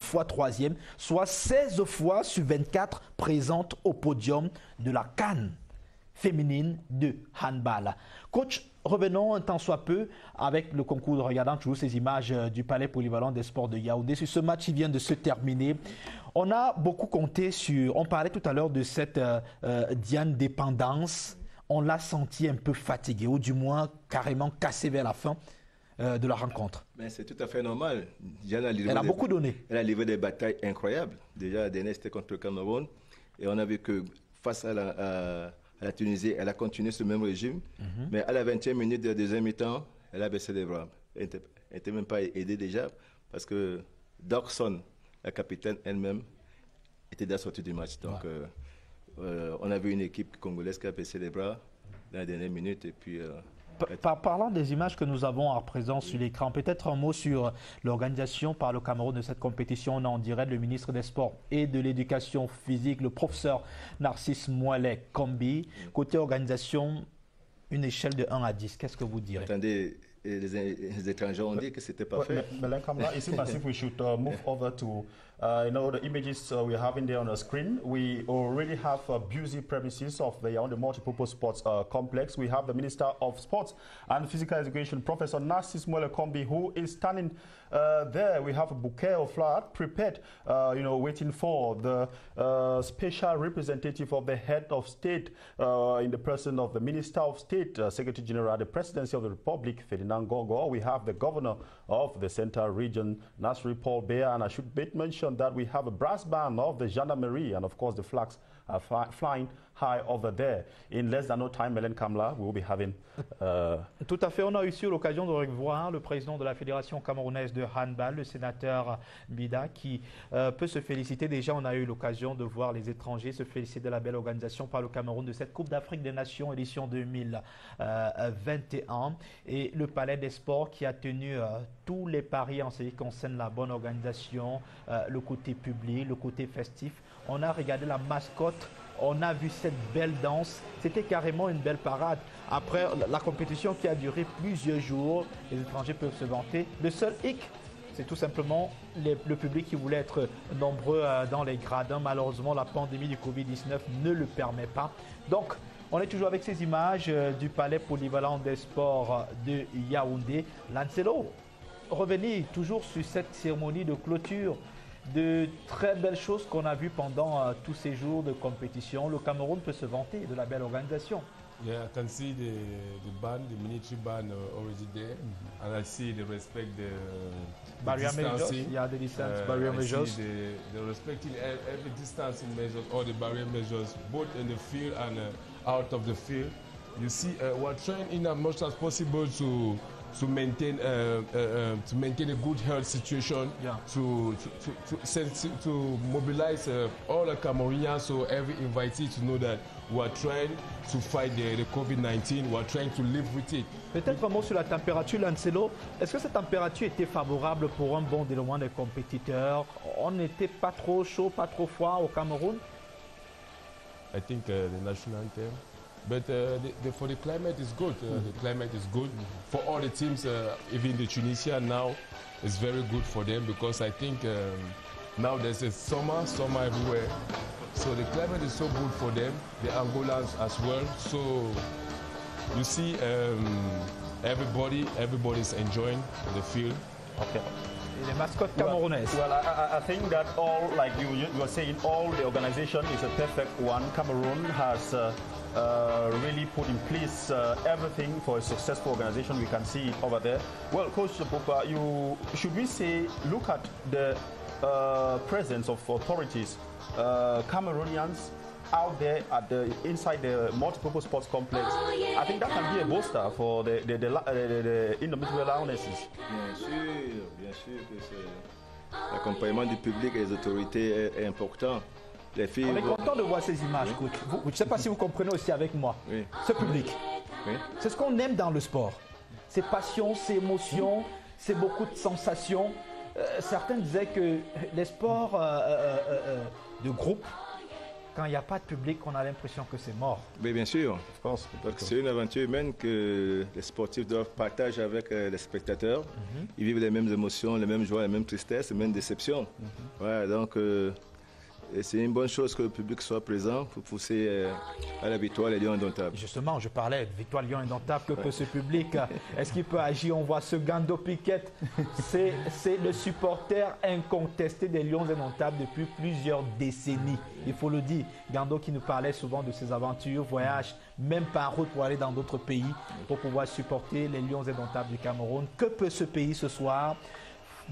fois troisième, soit 16 fois sur 24 présente au podium de la CAN féminine de handball. Coach, revenons un temps soit peu avec le concours, regardant toujours ces images du Palais polyvalent des sports de Yaoundé. Sur ce match qui vient de se terminer, on a beaucoup compté sur, on parlait tout à l'heure de cette Diane dépendance, on l'a senti un peu fatiguée, ou du moins carrément cassée vers la fin de la rencontre. Ben, c'est tout à fait normal. Diane elle a beaucoup donné. Elle a livré des batailles incroyables. Déjà, la dernière, c'était contre le Cameroun. Et on a vu que face à la Tunisie, elle a continué ce même régime. Mais à la 20e minute de la deuxième mi-temps, elle a baissé les bras. Elle n'était même pas aidée déjà parce que Dorkson, la capitaine elle-même, était déjà sortie du match. Donc, on a vu une équipe congolaise qui a baissé les bras dans la dernière minute. Et puis, parlant des images que nous avons à présent sur l'écran, peut-être un mot sur l'organisation par le Cameroun de cette compétition. On en dirait le ministre des Sports et de l'Éducation physique, le professeur Narcisse Moalet Kombi. Côté organisation, une échelle de 1 à 10, qu'est-ce que vous direz? Attendez, les étrangers ont dit que c'était pas fait. Melen Kamla, it seems as if we should move over to the images we're having there on the screen. We already have busy premises of the multipurpose sports complex. We have the Minister of Sports and Physical Education, Professor Narcisse Moalet Kombi, who is standing there. We have a bouquet of flowers prepared, waiting for the special representative of the head of state in the person of the Minister of State, Secretary General, the Presidency of the Republic, Ferdinand Gogo. We have the Governor of the Central Region, Nasri Paul Bear, and I should mention that we have a brass band of the Gendarmerie, and of course the flags are flying high over there. In less than no time, Melen Kamla, we will be having... Tout à fait. On a eu l'occasion de revoir le président de la Fédération camerounaise de handball, le sénateur Bida, qui peut se féliciter. Déjà, on a eu l'occasion de voir les étrangers se féliciter de la belle organisation par le Cameroun de cette Coupe d'Afrique des Nations édition 2021. Et le Palais des Sports qui a tenu tous les paris en ce qui concerne la bonne organisation, le côté public, le côté festif. On a regardé la mascotte. On a vu cette belle danse, c'était carrément une belle parade. Après la compétition qui a duré plusieurs jours, les étrangers peuvent se vanter. Le seul hic, c'est tout simplement le public qui voulait être nombreux dans les gradins. Malheureusement, la pandémie du Covid-19 ne le permet pas. Donc, on est toujours avec ces images du Palais polyvalent des sports de Yaoundé. Lancelo, revenez toujours sur cette cérémonie de clôture. De très belles choses qu'on a vues pendant tous ces jours de compétition. Le Cameroun peut se vanter de la belle organisation. Yeah, I can see the band, the military band already there, and I see the respect, the barrier measures. distancing. Yeah, the distance, barrier measures. See the respecting every distancing measures, all the barrier measures, both in the field and out of the field. You see, we're trying in as much as possible to maintain a good health situation, yeah. to mobilize all the Cameroonians, so every invitee to know that we are trying to fight the COVID-19, we are trying to live with it. Peut-être un mot sur la température, Lancelo. Est-ce que cette température était favorable pour un bon déroulement des compétiteurs? On n'était pas trop chaud, pas trop froid au Cameroun? I think the national anthem. But for the climate is good. The climate is good for all the teams. Even the Tunisia now is very good for them because I think now there's a summer everywhere. So the climate is so good for them. The Angolans as well. So you see, everybody's enjoying the field. Okay. Les mascottes camerounaises. Well, I think that all, like you were saying, all the organization is a perfect one. Cameroon has really put in place everything for a successful organization. We can see it over there. Well, Coach Popa, should we say, look at the presence of authorities, Cameroonians out there inside the multipurpose sports complex. I think that can be a booster for the individual Lionesses. Bien sûr que l'accompagnement du public et des autorités est important. Les filles, on est content de voir ces images, coach. Je ne sais pas si vous comprenez aussi avec moi. Oui. Ce public, oui. C'est ce qu'on aime dans le sport. C'est passion, c'est émotion, c'est beaucoup de sensations. Certains disaient que les sports de groupe quand il n'y a pas de public, on a l'impression que c'est mort. Mais bien sûr. Of course. Donc, c'est une aventure humaine que les sportifs doivent partager avec les spectateurs. Ils vivent les mêmes émotions, les mêmes joies, les mêmes tristesses, les mêmes déceptions. Voilà, donc et c'est une bonne chose que le public soit présent pour pousser à la victoire les Lions indomptables. Justement, je parlais de victoire Lions indomptables. Que peut ce public? Est-ce qu'il peut agir? On voit ce Gando Piquet. C'est le supporter incontesté des Lions indomptables depuis plusieurs décennies. Il faut le dire. Gando qui nous parlait souvent de ses aventures, voyages, même par route pour aller dans d'autres pays, pour pouvoir supporter les Lions indomptables du Cameroun. Que peut ce pays ce soir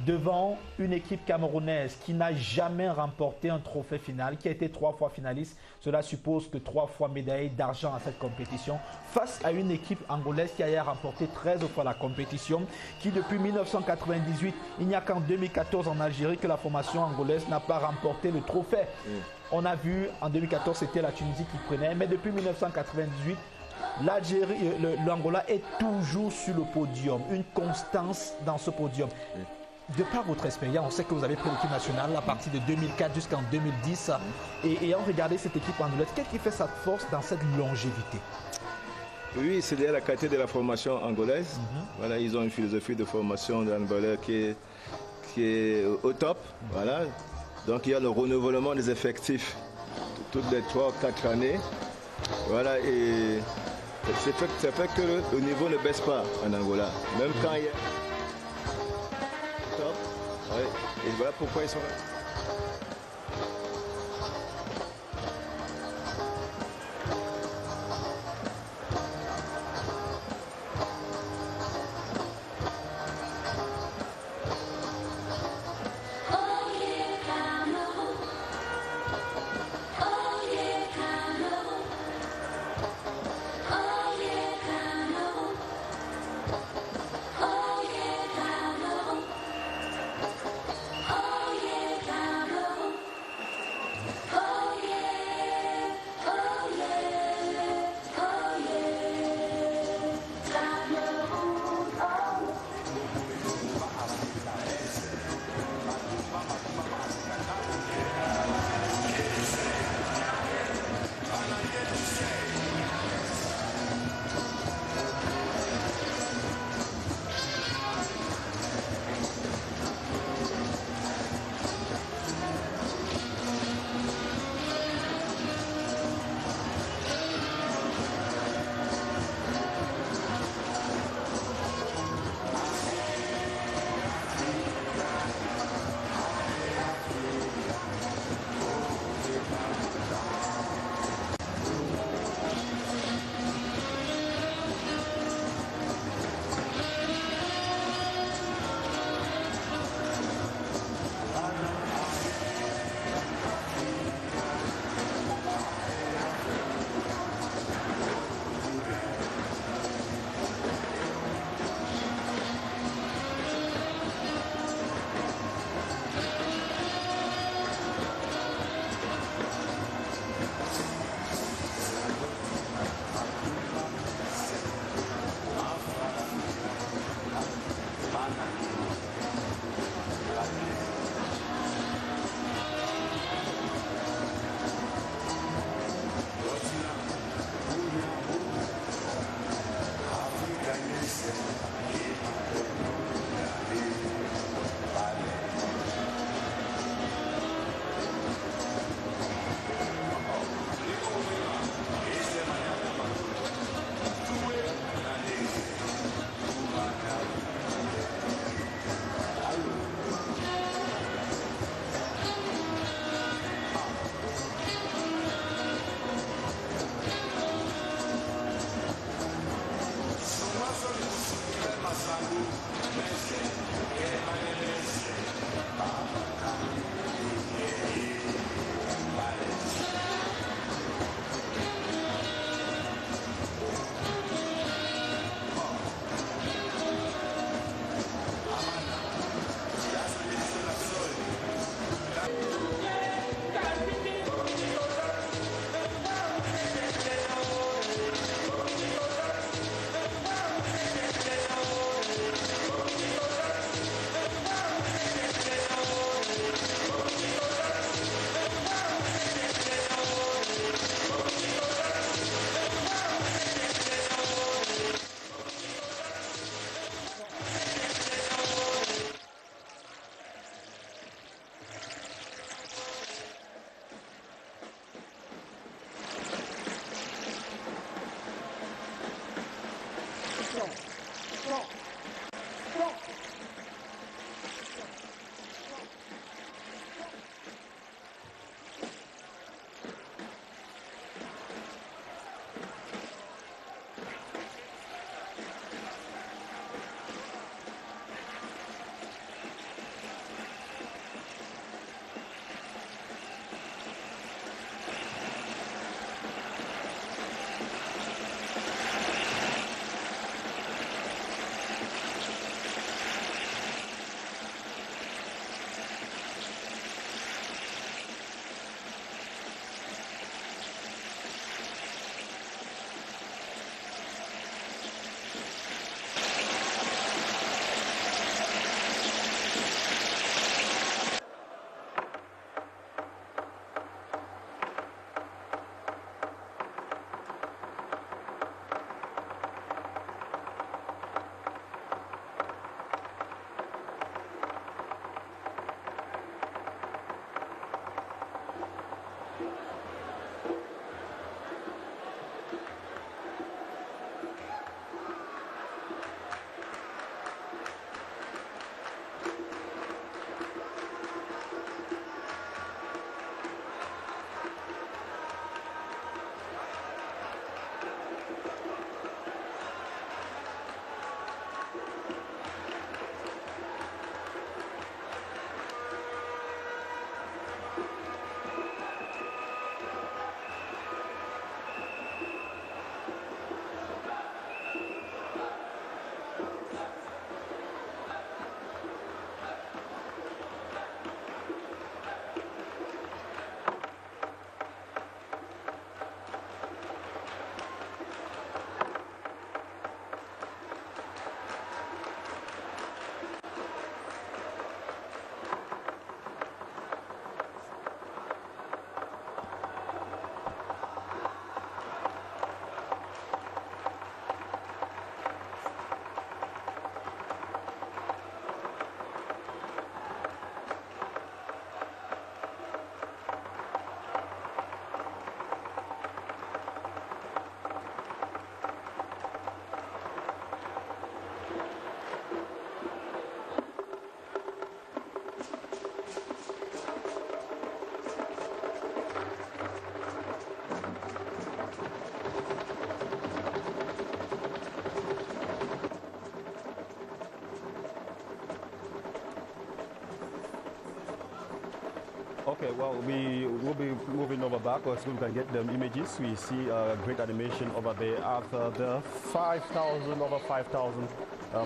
devant une équipe camerounaise qui n'a jamais remporté un trophée final, qui a été 3 fois finaliste? Cela suppose que 3 fois médaillée d'argent à cette compétition, face à une équipe angolaise qui a remporté 13 fois la compétition, qui depuis 1998, il n'y a qu'en 2014 en Algérie que la formation angolaise n'a pas remporté le trophée. On a vu en 2014 c'était la Tunisie qui prenait, mais depuis 1998, l'Angola est toujours sur le podium, une constance dans ce podium. De par votre expérience, on sait que vous avez pris l'équipe nationale à partir de 2004 jusqu'en 2010 et ayant regardé cette équipe angolaise, qu'est-ce qui fait sa force dans cette longévité? Oui, c'est lié à la qualité de la formation angolaise. Voilà, ils ont une philosophie de formation de handballeur qui est au top. Voilà. Donc il y a le renouvellement des effectifs toutes les 3 ou 4 années. Voilà, et ça fait que le niveau ne baisse pas en Angola. Même quand il y a top. Ouais. Et voilà pourquoi ils sont là. Okay, well, we will be moving over back so we can get them images. We see great animation over there at the 5,000, over 5,000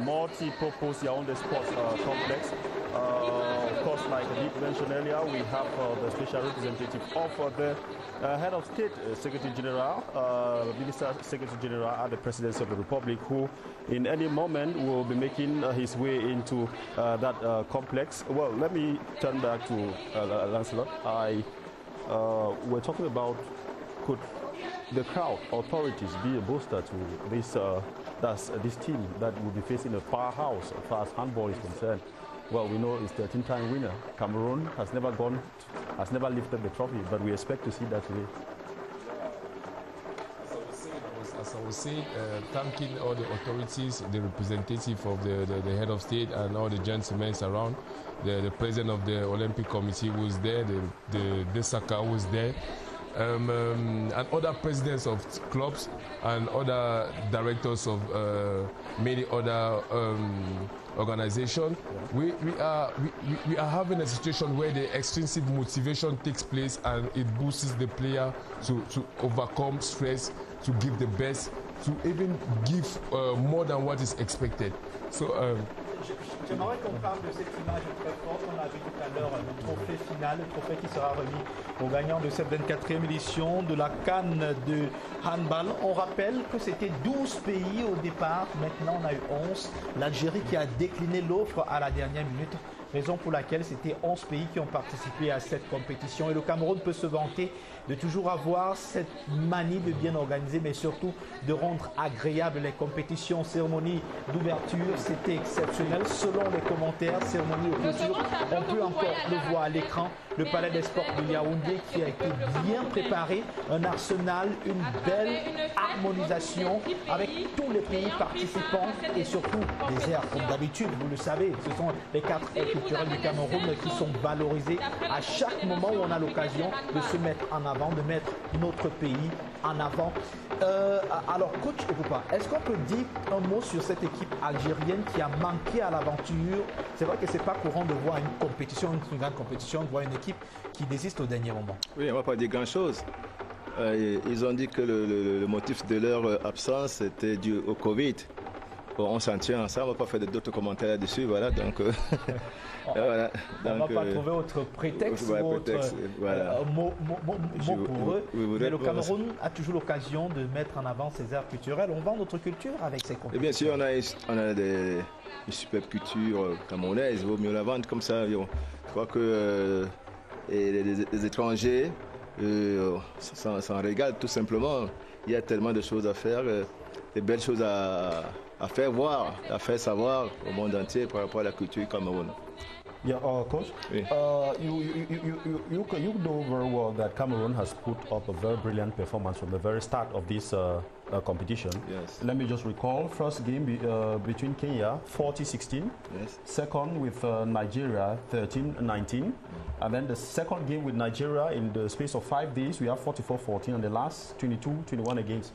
multi-purpose Yaoundé Sports Complex. Of course, like I did mention earlier, we have the special representative of the head of state, Secretary General, Minister Secretary General at the Presidency of the Republic, who in any moment will be making his way into that complex. Well, let me turn back to Lancelot. We're talking about, could the crowd, authorities be a booster to this team that will be facing a powerhouse as far as handball is concerned? Well, we know it's 13-time winner. Cameroon has never lifted the trophy, but we expect to see that today. As I was saying, thanking all the authorities, the representative of the head of state and all the gentlemen around, the president of the Olympic Committee was there, the Desaka was there, and other presidents of clubs and other directors of many other organizations. We are having a situation where the extrinsic motivation takes place and it boosts the player to overcome stress, to give the best, to even give more than what is expected. So. J'aimerais qu'on parle de cette image très forte. On a vu tout à l'heure le trophée final, le trophée qui sera remis aux gagnants de cette 24e édition de la CAN de handball. On rappelle que c'était 12 pays au départ, maintenant on a eu 11. L'Algérie qui a décliné l'offre à la dernière minute, raison pour laquelle c'était 11 pays qui ont participé à cette compétition. Et le Cameroun peut se vanter de toujours avoir cette manie de bien organiser, mais surtout de rendre agréable les compétitions. Cérémonie d'ouverture, c'était exceptionnel. Selon les commentaires, cérémonie de clôture, on peut encore le voir à l'écran. Le Palais des Sports de Yaoundé qui a été bien préparé, un arsenal, une belle harmonisation avec tous les pays participants et surtout des airs comme d'habitude, vous le savez, ce sont les 4 airs culturels du Cameroun qui sont valorisés à chaque moment où on a l'occasion de se mettre en avant, de mettre notre pays en avant. Alors coach Ekoupa, est-ce qu'on peut dire un mot sur cette équipe algérienne qui a manqué à l'aventure? C'est vrai que c'est pas courant de voir une compétition, une grande compétition, de voir une équipe qui désiste au dernier moment. Oui, on ne va pas dire grand-chose. Ils ont dit que le motif de leur absence était dû au Covid. Bon, on s'en tient à ça, on ne va pas faire d'autres commentaires là-dessus, voilà, donc... voilà, on ne va pas trouver autre prétexte ou autre mot pour eux. Mais le Cameroun a toujours l'occasion de mettre en avant ses arts culturels. On vend notre culture avec ces compétitions. Et bien sûr, on a des superbes cultures camerounaises, il vaut mieux la vendre comme ça. Je crois que les étrangers s'en régalent tout simplement. Il y a tellement de choses à faire, des belles choses à faire voir, à faire savoir au monde entier par rapport à la culture camerounaise. Yeah, coach. Oui. You know very well that Cameroon has put up a very brilliant performance from the very start of this competition. Yes. Let me just recall: first game between Kenya, 40-16. Yes. Second with Nigeria, 13-19. And then the second game with Nigeria, in the space of 5 days, we have 44-14, and the last 22-21 against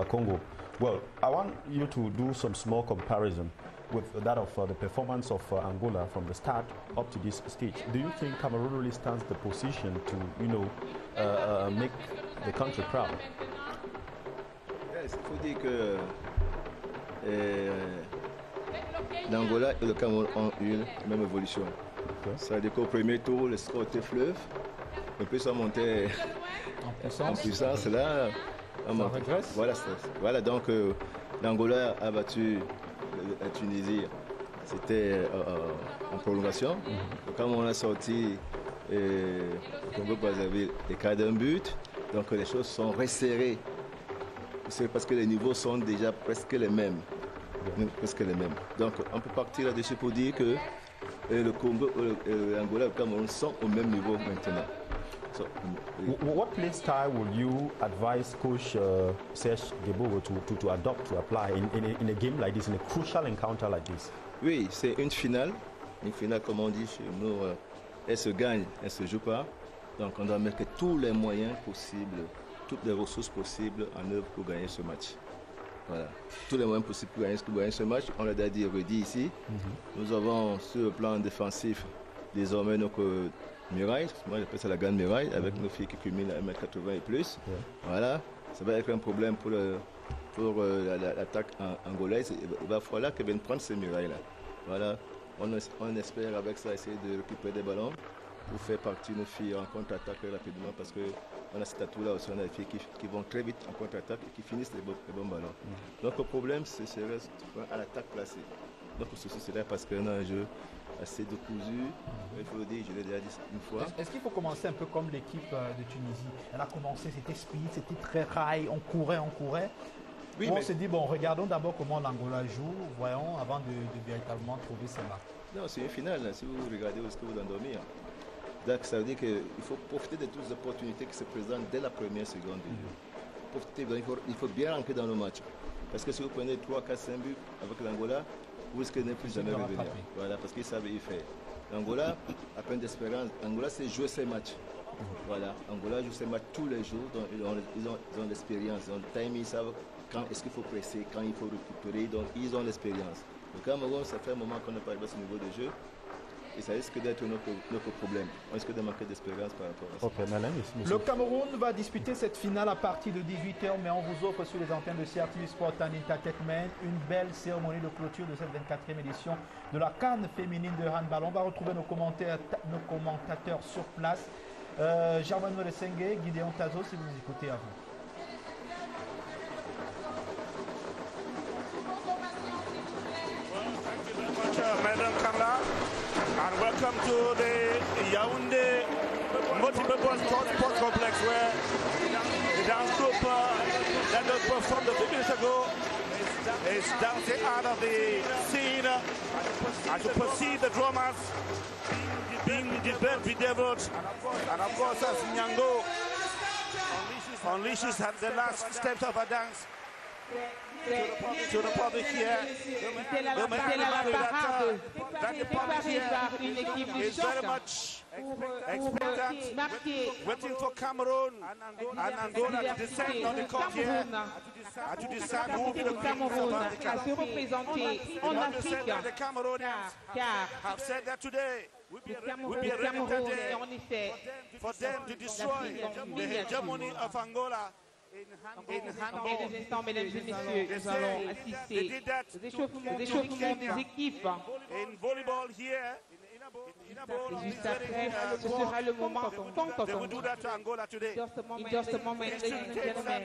Congo. Well, I want you to do some small comparison with that of the performance of Angola from the start up to this stage. Do you think Cameroon really stands the position to, make the country proud? Yes, il faut dire que l'Angola et le Cameroun ont eu la même évolution. Okay. C'est-à-dire qu'au premier tour, le score était fleuve, et puis ça montait en puissance. Là, on régresse. Voilà, donc l'Angola a battu la Tunisie. C'était en prolongation. Quand on a sorti le Congo-Brazzaville, l'écart d'un but, donc les choses sont resserrées. C'est parce que les niveaux sont déjà presque les mêmes. Donc on peut partir là-dessus pour dire que le Congo, l'Angola et le Cameroun sont au même niveau maintenant. So, what play style would you advise Coach Serge Gebogo to adopt, to apply in a game like this, in a crucial encounter like this? Oui, c'est une finale comme on dit chez nous, elle se gagne, elle ne se joue pas. Donc on doit mettre tous les moyens possibles, toutes les ressources possibles en œuvre pour gagner ce match. Voilà. Tous les moyens possibles pour gagner ce match, on l'a redit ici. Nous avons sur le plan défensif désormais muraille, moi j'appelle ça la grande muraille, avec nos filles qui culminent à 1m80 et plus. Voilà, ça va être un problème pour l'attaque angolaise. Il va falloir qu'elle vienne prendre ces murailles-là. Voilà, on espère avec ça essayer de récupérer des ballons pour faire partir nos filles en contre-attaque rapidement, parce qu'on a cet atout-là aussi, on a des filles qui vont très vite en contre-attaque et qui finissent les bons ballons. Donc le problème, c'est à l'attaque placée. Donc ceci c'est là parce qu'on a un jeu assez décousu, il faut le dire, je l'ai déjà dit une fois. Est-ce qu'il faut commencer un peu comme l'équipe de Tunisie? Elle a commencé, c'était speed, c'était très rail, on courait. Oui, on s'est dit, bon, regardons d'abord comment l'Angola joue, voyons, avant de véritablement trouver ses marques. Non, c'est une finale, là. Si vous regardez, où est-ce que vous endormir? Donc ça veut dire qu'il faut profiter de toutes les opportunités qui se présentent dès la première seconde du jeu. Profiter, il faut bien rentrer dans le match. Parce que si vous prenez 3, 4, 5 buts avec l'Angola, vous risquez de ne plus jamais revenir. Voilà, parce qu'ils savent y faire. L'Angola a plein d'espérance. L'Angola, c'est jouer ses matchs. Voilà, Angola joue ses matchs tous les jours, donc ils ont l'expérience, ils ont le timing, ils savent quand est-ce qu'il faut presser, quand il faut récupérer, donc ils ont l'expérience. Le Cameroun, ça fait un moment qu'on n'a pas arrivé à ce niveau de jeu. Et ça risque d'être notre problème. On risque de manquer d'expérience par rapport à ça. Okay, le Cameroun va disputer cette finale à partir de 18h, mais on vous offre sur les antennes de CRTV Sport and Entertainment une belle cérémonie de clôture de cette 24e édition de la CAN féminine de handball. On va retrouver nos commentateurs sur place. Jean-Manuel Sengue, Gideon Tazo, si vous écoutez à vous. Madam Kamla, and welcome to the Yaoundé Multipurpose Sports Complex, where the dance group that performed a few minutes ago is dancing out of the scene as you perceive the drummers being bedeviled, and of course as Nyango unleashes the last steps of her dance to the public here. C'est la parade préparée par une équipe du choc pour waiting for Cameroun and Angola to descend on the court here and to decide who will be the Cameroun à se représenter en Afrique, car have said that today le Cameroun est en effet for them to destroy the hegemony of Angola. Dans des instants, mesdames et messieurs, nous allons assister aux échauffements des équipes. In volleyball here, Et juste après, ce sera le moment tant they will do that to Angola today. In just a moment, ladies and gentlemen,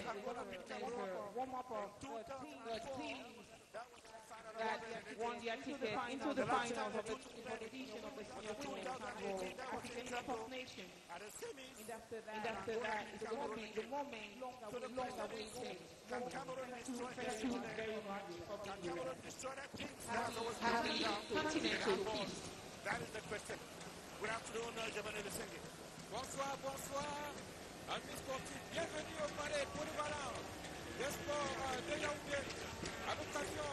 that won their ticket into the finals of the edition of the African Cup of Nations. And after that, it's going to be the moment that we take. Continental peace. That is the question. Good afternoon, Jean-Manuel Sengue. Bonsoir, amis sportifs, bienvenue au palais polyvalent des sports de Yaoundé à l'occasion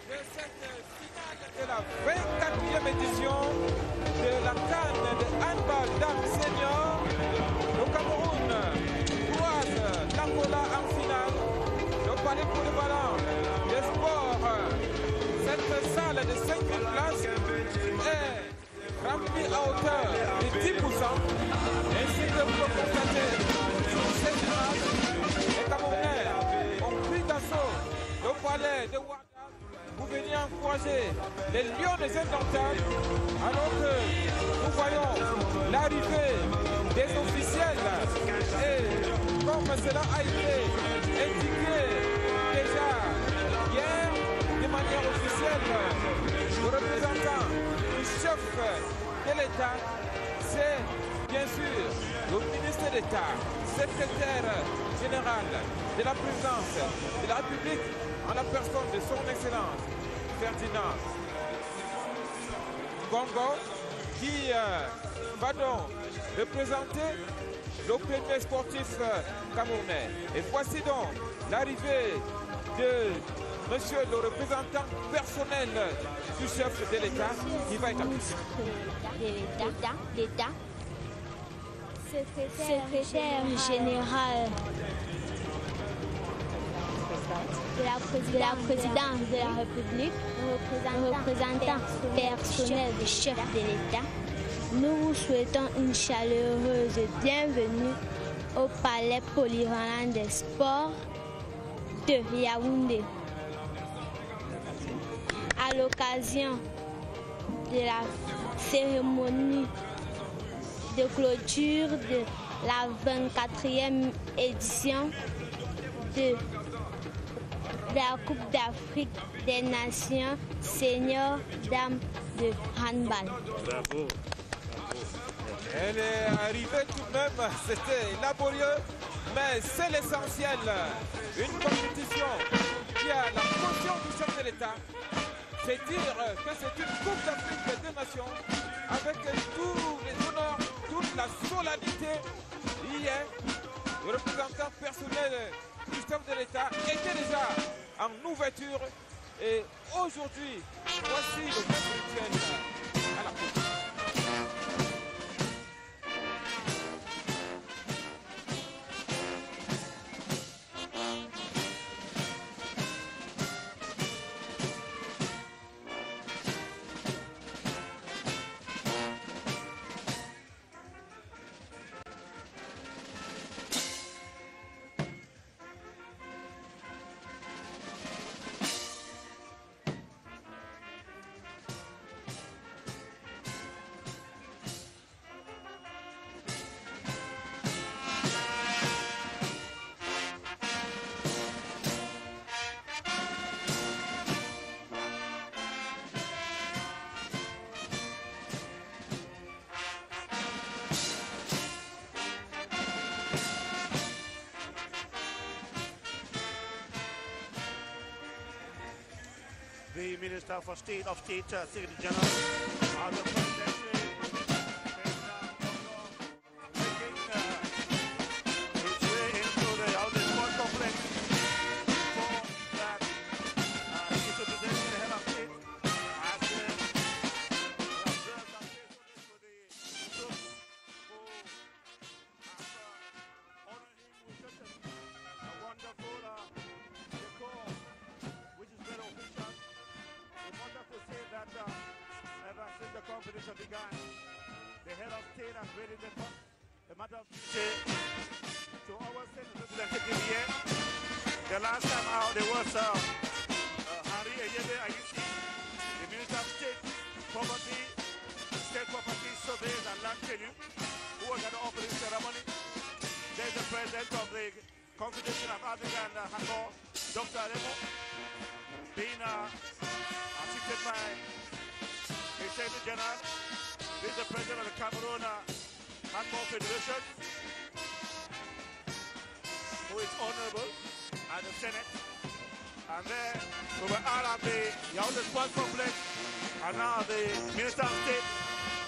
de cette finale de la 24e édition de la CAN de handball dames seniors. Le Cameroun croise l'Angola en finale. Le palais polyvalent des sports, cette salle de 5000 places est remplie à hauteur de 10%. Ainsi que vous le constatez sur cette image, les Camerounais ont pris d'assaut le palais de Ouagadougou. Vous venez encourager les Lions des Indomptables, alors que nous voyons l'arrivée des officiels. Et comme cela a été indiqué déjà hier de manière officielle, le représentant du chef de l'État, c'est bien sûr le ministre d'État, secrétaire général de la présidence de la République, en la personne de son Excellence Ferdinand Gongo, qui va donc représenter le premier sportif camerounais. Et voici donc l'arrivée de monsieur le représentant personnel du chef de l'État qui va être l'État, secrétaire général de la présidence de la République, représentant personnel du chef de l'État, Nous vous souhaitons une chaleureuse bienvenue au Palais Polyvalent des Sports de Yaoundé. À l'occasion de la cérémonie de clôture de la 24e édition de la Coupe d'Afrique des Nations seniors dames de handball. Bravo. Elle est arrivée tout de même, c'était laborieux, mais c'est l'essentiel. Une compétition qui a la caution du chef de l'État. C'est dire que c'est une Coupe d'Afrique des Nations avec tous les honneurs, toute la solennité. Hier, le représentant personnel du chef de l'État était déjà en ouverture et aujourd'hui, voici le maître rituel à la Coupe. The Minister for State of State, Secretary General of the Presidency, making his way into the Yaoundé Sports Complex for that he should present the head of state as the observed and faithfulness to the troops who have honored him with such a wonderful decor, which is very official. It's wonderful to say that ever since the competition began, the head of state has raised the matter of duty to our state representative here. The last time out there was Henry Eyebe Ayuti, the Minister of State Property, Surveys and Land Tenure, who was at the opening ceremony. There's the president of the Confederation of African Handball, Dr. Remo, being assisted by the Secretary General. This is the president of the Cameroon Handball Federation, who is honorable, and the Senate. And then we were all at the Yaoundé Sports Complex, and now the Minister of State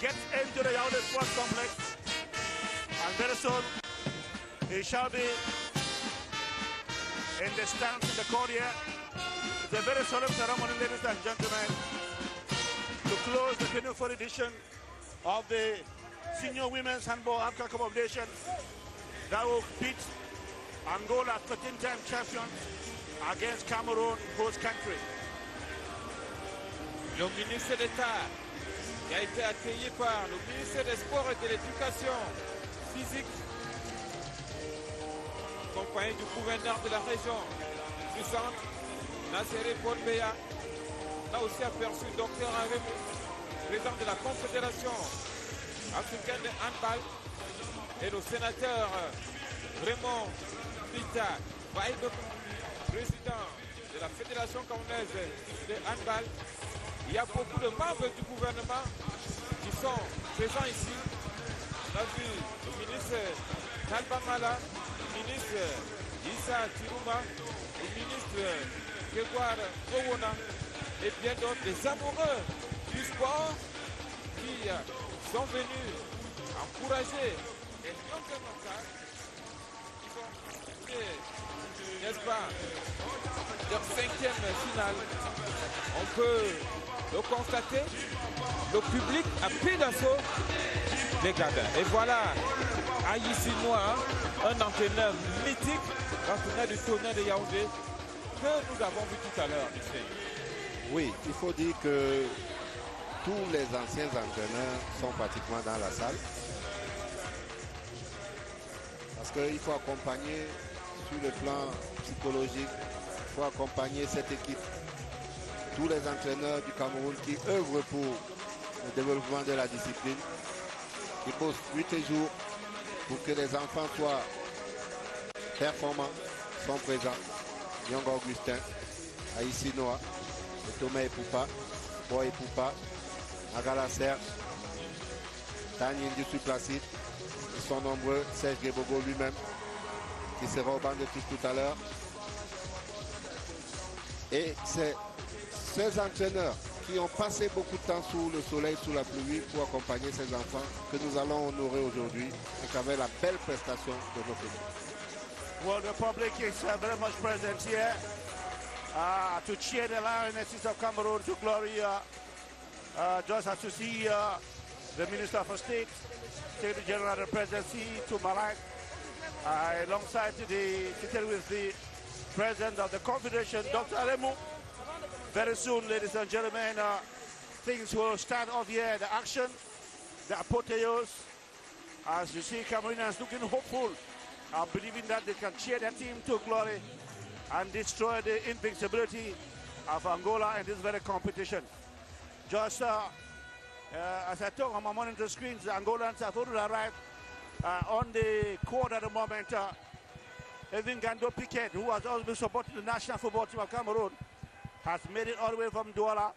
gets into the Yaoundé Sports Complex, and very soon he shall be in the stands in the court here. It's a very solemn ceremony, ladies and gentlemen, to close the 24th edition of the Senior Women's Handball Africa Cup of Nations that will beat Angola, 13-time champions, against Cameroon, host country. Le ministre d'État qui a été accueilli par le ministre des Sports et de l'Éducation physique, accompagné du gouverneur de la région du centre, Nasséré Bonbeya. On a aussi aperçu le docteur Henri, président de la Confédération africaine de handball, et le sénateur Raymond Pita Vaïbe, président de la Fédération camerounaise de handball. Il y a beaucoup de membres du gouvernement qui sont présents ici. On a vu le ministre Talba Mala, le ministre Issa Tirouma, le ministre Grégoire Owona et bien d'autres, des amoureux du sport qui sont venus encourager les non-démocrates qui vont disputer, n'est-ce pas, leur 5e finale. On peut le constater, le public a pris d'assaut les gradins. Et voilà, Ayi Sinoa, un entraîneur mythique, l'entraîneur du tournoi de Yaoundé, que nous avons vu tout à l'heure. Oui, il faut dire que tous les anciens entraîneurs sont pratiquement dans la salle. Parce qu'il faut accompagner sur le plan psychologique, il faut accompagner cette équipe. Tous les entraîneurs du Cameroun qui œuvrent pour le développement de la discipline, qui bossent nuit et jour pour que les enfants soient performants, sont présents. Young Augustin, Aïssi Noah, Thomas Epoupa, Boy Epoupa, Agala Serge, Tani Ndussu Placide, ils sont nombreux, Serge Gebogo lui-même, qui sera au banc de tous tout à l'heure. Et c'est ces entraîneurs qui ont passé beaucoup de temps sous le soleil, sous la pluie, pour accompagner ces enfants que nous allons honorer aujourd'hui avec la belle prestation de notre équipe. Well, the public is very much present here to cheer the Lionesses of Cameroon to glory. Just as you see the Minister for State, Secretary General of the Presidency, to my right, alongside sitting with the President of the Confederation, Dr. Alemu. Very soon, ladies and gentlemen, things will start off here, the action, the apotheos. As you see, Cameroonians looking hopeful, believing that they can cheer their team to glory and destroy the invincibility of Angola in this very competition. Just as I talk on my monitor screens, the Angolans have already arrived on the court at the moment. Even Gando Piquet, who has always been supporting the national football team of Cameroon, has made it all the way from Douala